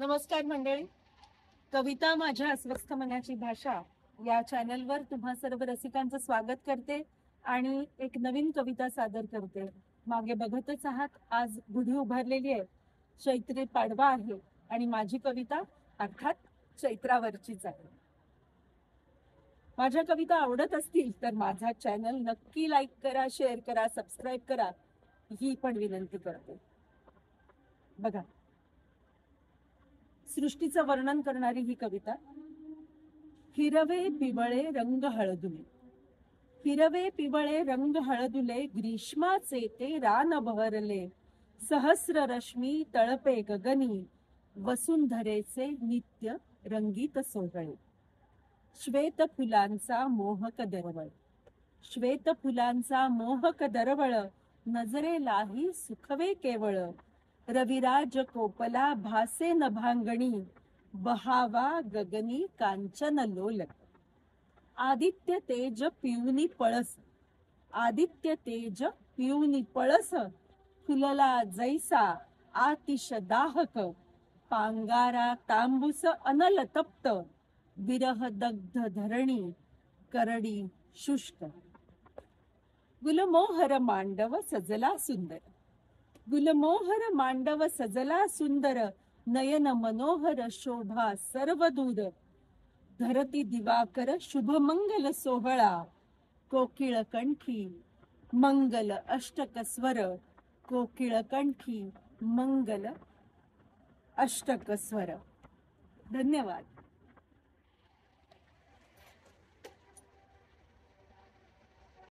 नमस्कार मंडळी. कविता माझ्या अस्वस्थ मनाची भाषा या चॅनलवर तुम्हा सर्व रसिकांचं स्वागत करते आणि एक नवीन कविता सादर करते. मागे बघतच आहात, आज गुढी उभारलेली आहे, चैत्री पाडवा आहे आणि माझी कविता अर्थात चैत्रावरचीच आहे. माझ्या कविता आवडत असतील तर माझा चॅनल नक्की लाईक करा, शेअर करा, सबस्क्राईब करा ही पण विनंती करते. बघा, सृष्टीचं वर्णन करणारी ही कविता. हिरवे पिवळे रंग हळदुले, हिरवे पिवळे रंग हळदुले, ग्रीष्माचे ते रान बहरले, सहस्र रश्मी तळपे गगनी, वसुंधरेचे नित्य रंगीत सोहळे. श्वेत फुलांचा मोहक दरवळ, श्वेत फुलांचा मोहक दरवळ, नजरेलाही सुखवे केवळ. रविराज कोपला भासे नभांगणी, बहावा गगनी कांचन लोल. आदित्य तेज पिऊनी पळस, आदित्य तेज पिऊनी पळस, फुलला जैसा आतिश दाहक, पांगारा तांबूस अनल तप्त, विरह दग्ध धरणी करडी शुष्क. गुलमोहर मांडव सजला सुंदर, गुलमोहर मांडव सजला सुंदर, नयन मनोहर शोभा सर्व दूर. धरती दिवाकर शुभ मंगल सोहळा, कोकिळ कंठी मंगल अष्टक स्वर, कोकिळ कंठी मंगल अष्टक स्वर. धन्यवाद.